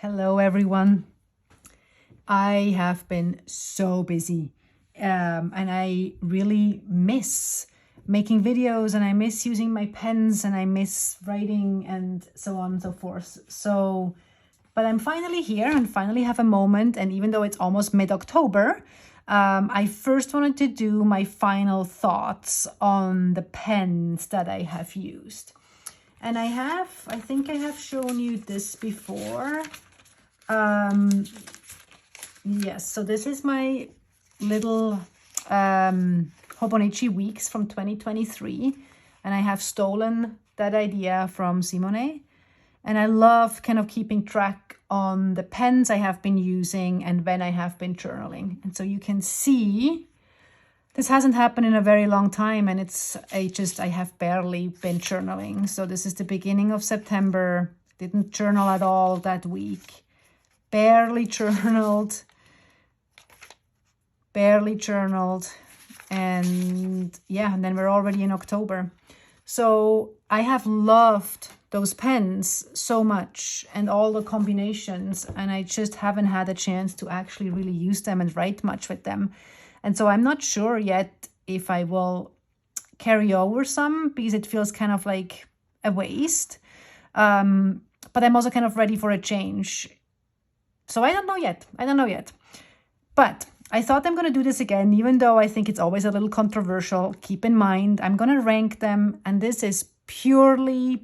Hello, everyone. I have been so busy and I really miss making videos and I miss using my pens and I miss writing and so on and so forth. But I'm finally here and finally have a moment. And even though it's almost mid-October, I first wanted to do my final thoughts on the pens that I have used. And I think I have shown you this before. Yes, so this is my little Hobonichi weeks from 2023, and I have stolen that idea from Simone, and I love kind of keeping track on the pens I have been using and when I have been journaling. And so you can see this hasn't happened in a very long time, and I have barely been journaling. So this is the beginning of September. Didn't journal at all that week. Barely journaled, and yeah, and then we're already in October. So I have loved those pens so much and all the combinations, and I just haven't had a chance to actually really use them and write much with them. And so I'm not sure yet if I will carry over some, because it feels kind of like a waste. But I'm also kind of ready for a change. So I don't know yet. But I thought I'm going to do this again, even though I think it's always a little controversial. Keep in mind, I'm going to rank them, and this is purely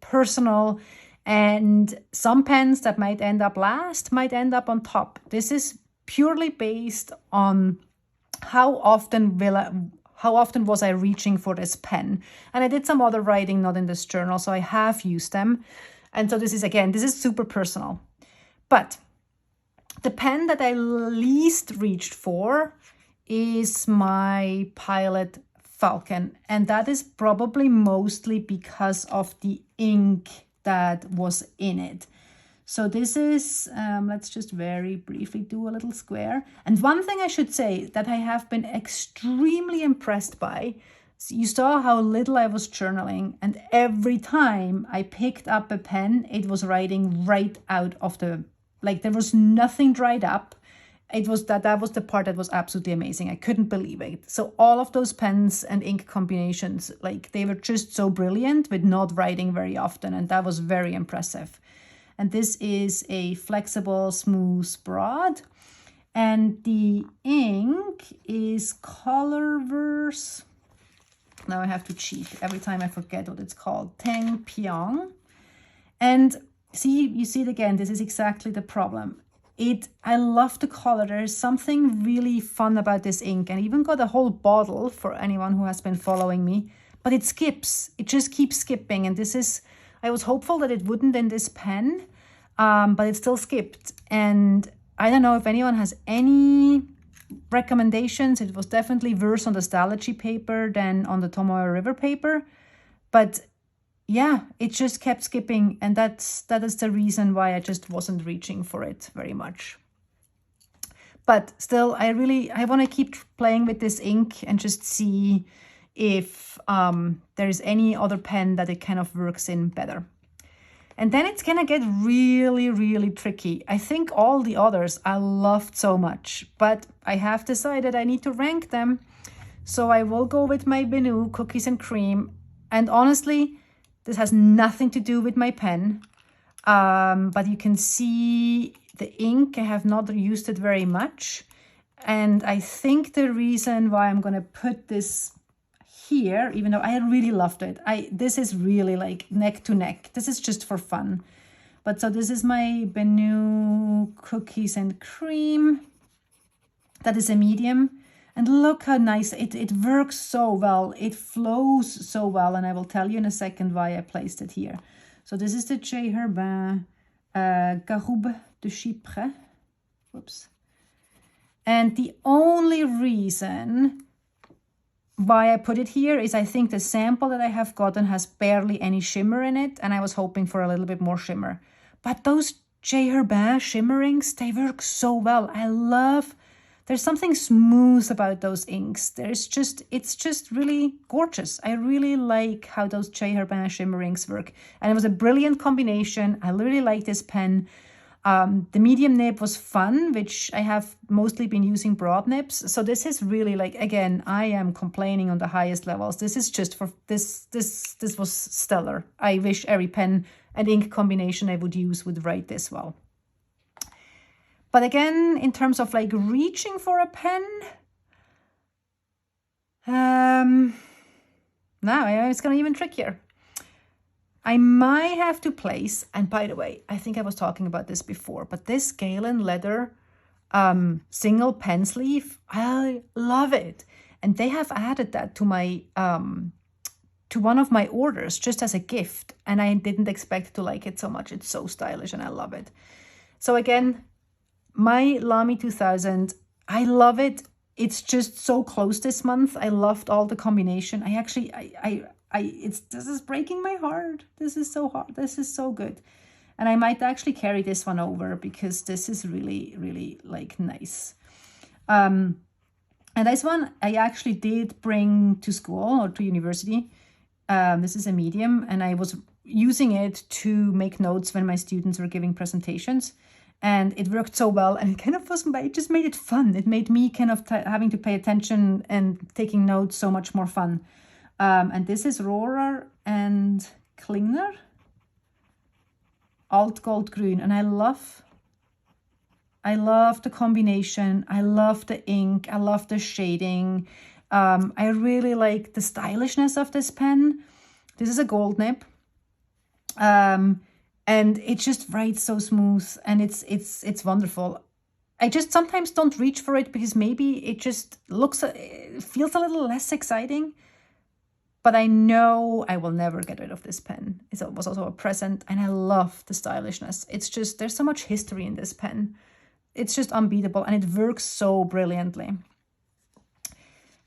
personal. And some pens that might end up last might end up on top. This is purely based on how often was I reaching for this pen. And I did some other writing, not in this journal, so I have used them. And so this is super personal. But the pen that I least reached for is my Pilot Falcon. And that is probably mostly because of the ink that was in it. So this is, let's just very briefly do a little square. And one thing I should say that I have been extremely impressed by, so you saw how little I was journaling, and every time I picked up a pen, it was writing right out of there was nothing dried up. That was the part that was absolutely amazing. I couldn't believe it. So all of those pens and ink combinations, they were just so brilliant with not writing very often, and that was very impressive. And this is a flexible, smooth broad. And the ink is Colorverse. Now I have to cheat. Every time I forget what it's called. Teng Piang. And you see it again. This is exactly the problem. I love the color. There's something really fun about this ink. And I even got a whole bottle for anyone who has been following me. But it skips. It just keeps skipping. And I was hopeful that it wouldn't in this pen, but it still skipped. And I don't know if anyone has any recommendations. It was definitely worse on the Stalogy paper than on the Tomoe River paper. But yeah, it just kept skipping. And that is the reason why I just wasn't reaching for it very much. But still, I want to keep playing with this ink and just see if there is any other pen that it kind of works in better. And then it's gonna get really tricky. I think all the others I loved so much, but I have decided I need to rank them. So I will go with my Benu Cookies and Cream. And honestly, this has nothing to do with my pen. But you can see the ink, I have not used it very much. And I think the reason why I'm gonna put this here, even though I really loved it, this is really like neck to neck. This is just for fun. But so this is my Benu Cookies and Cream. That is a medium. And look how nice, it works so well. It flows so well. And I will tell you in a second why I placed it here. So this is the J. Herbin Garoube de Chypre. Whoops. And the only reason why I put it here is I think the sample that I have gotten has barely any shimmer in it, and I was hoping for a little bit more shimmer. But those J. Herbin shimmerings, they work so well. There's something smooth about those inks. It's just really gorgeous. I really like how those J. Herbin shimmerings work. And it was a brilliant combination. I really like this pen. The medium nib was fun, which I have mostly been using broad nibs. So this is really like, again, I am complaining on the highest levels. This is just for this was stellar. I wish every pen and ink combination I would use would write this well. But again, in terms of like reaching for a pen, now it's gonna even trickier. I might have to place, and by the way, I think I was talking about this before, but this Galen leather single pen sleeve, I love it. And they have added that to my to one of my orders just as a gift, and I didn't expect to like it so much. It's so stylish and I love it. So again, my Lamy 2000, I love it. It's just so close this month. I loved all the combination. This is breaking my heart. This is so hard. This is so good. And I might actually carry this one over because this is really, really like nice. And this one I actually did bring to school or to university. This is a medium, and I was using it to make notes when my students were giving presentations. And it worked so well, and it kind of wasn't, but it just made it fun. It made me kind of having to pay attention and taking notes so much more fun. And this is Rohrer and Klingner, Alt Gold Grün, and I love the combination. I love the ink. I love the shading. I really like the stylishness of this pen. This is a gold nib. And it just writes so smooth, and it's wonderful. I just sometimes don't reach for it because maybe it just it feels a little less exciting. But I know I will never get rid of this pen. It was also a present, and I love the stylishness. It's just, there's so much history in this pen. It's just unbeatable, and it works so brilliantly.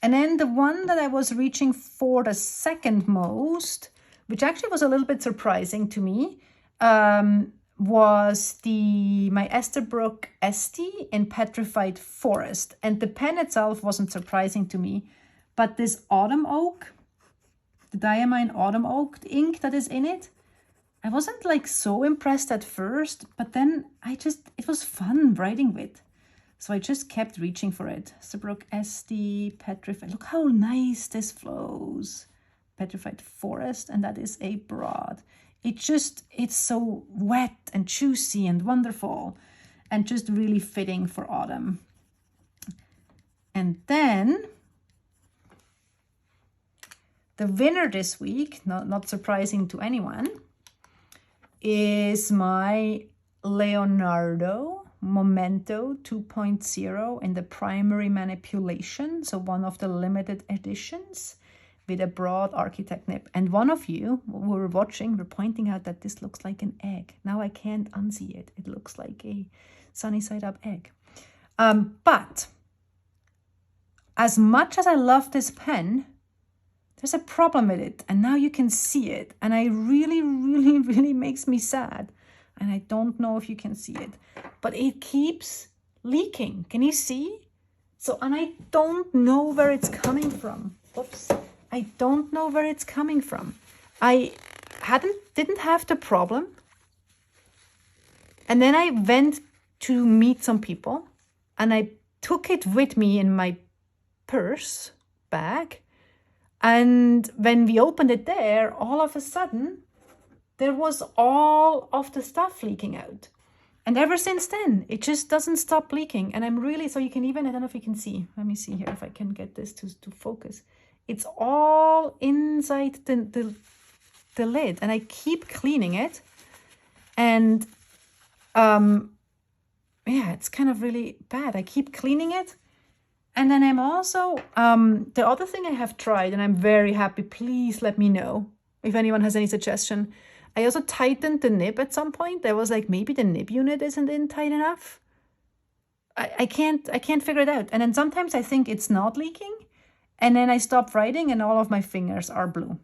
And then the one that I was reaching for the second most, which actually was a little bit surprising to me, was my Esterbrook Estie in Petrified Forest. And the pen itself wasn't surprising to me, but this autumn oak, the Diamine autumn oak ink that is in it, I wasn't like so impressed at first, but then it was fun writing with. So I just kept reaching for it. Esterbrook Estie, Petrified. Look how nice this flows. Petrified Forest, and that is a broad. It's so wet and juicy and wonderful, and just really fitting for autumn. And then the winner this week, not surprising to anyone, is my Leonardo Momento 2.0 in the primary manipulation. So one of the limited editions with a broad architect nib. And one of you who were watching were pointing out that this looks like an egg. Now I can't unsee it. It looks like a sunny side up egg. But as much as I love this pen, there's a problem with it. And now you can see it. And it really, really, really makes me sad. And I don't know if you can see it, but it keeps leaking. Can you see? So, and I don't know where it's coming from. Oops. I don't know where it's coming from. I didn't have the problem. And then I went to meet some people, and I took it with me in my purse bag. And when we opened it there, all of a sudden, there was all of the stuff leaking out. And ever since then, it just doesn't stop leaking. And I'm really, so you can even, I don't know if you can see. Let me see here if I can get this to focus. It's all inside the lid, and I keep cleaning it. And yeah, it's kind of really bad. I keep cleaning it. And then I'm also, the other thing I have tried, and I'm very happy, please let me know if anyone has any suggestion. I also tightened the nib at some point. I was like, maybe the nib unit isn't in tight enough. I can't figure it out. And then sometimes I think it's not leaking. And then I stop writing and all of my fingers are blue.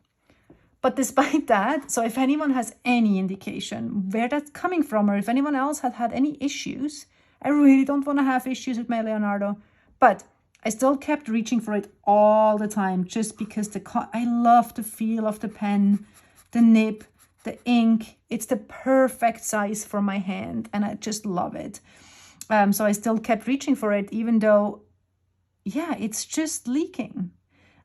But despite that, so if anyone has any indication where that's coming from, or if anyone else had any issues, I really don't want to have issues with my Leonardo. But I still kept reaching for it all the time, just because I love the feel of the pen, the nib, The ink, it's the perfect size for my hand, and I just love it. So I still kept reaching for it, even though, yeah, it's just leaking.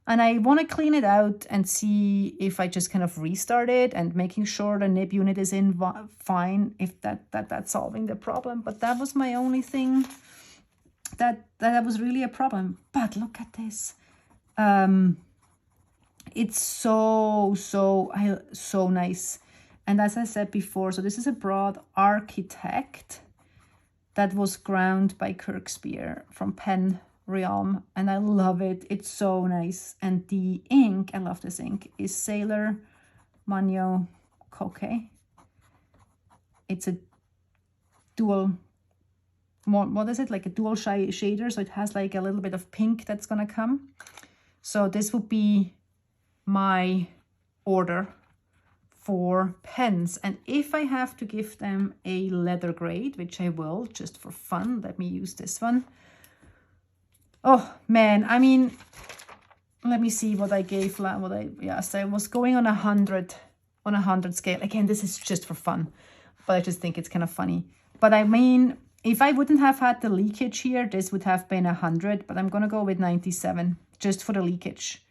And I want to clean it out and see if I just kind of restart it and making sure the nib unit is in fine, if that's solving the problem. But that was my only thing that was really a problem. But look at this. It's so nice. And as I said before, so this is a broad Architect that was ground by Kirkspere from Pen Realm, and I love it. It's so nice. And the ink, I love this ink, is Sailor Manyo Koke. It's a dual, what is it, like a dual shader, so it has like a little bit of pink that's gonna come. So this would be my order for pens. And if I have to give them a leather grade, which I will just for fun, let me use this one. Oh man, I mean, let me see what I gave, so I was going on 100 scale. Again, this is just for fun, but I just think it's kind of funny. But I mean, if I wouldn't have had the leakage here, this would have been 100, but I'm gonna go with 97 just for the leakage.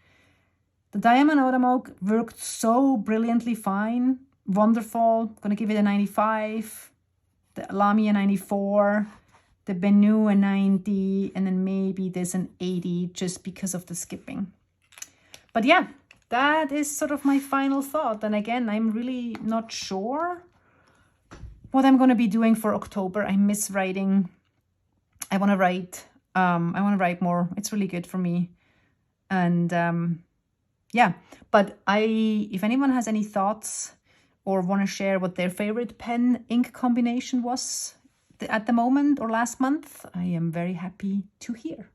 The Diamond Autumn Oak worked so brilliantly fine, wonderful. Gonna give it a 95, the Lamy a 94, the Benu a 90, and then maybe this an 80 just because of the skipping. But yeah, that is sort of my final thought. And again, I'm really not sure what I'm going to be doing for October. I miss writing. I want to write more. It's really good for me. And yeah, but if anyone has any thoughts or want to share what their favorite pen ink combination was at the moment or last month, I am very happy to hear.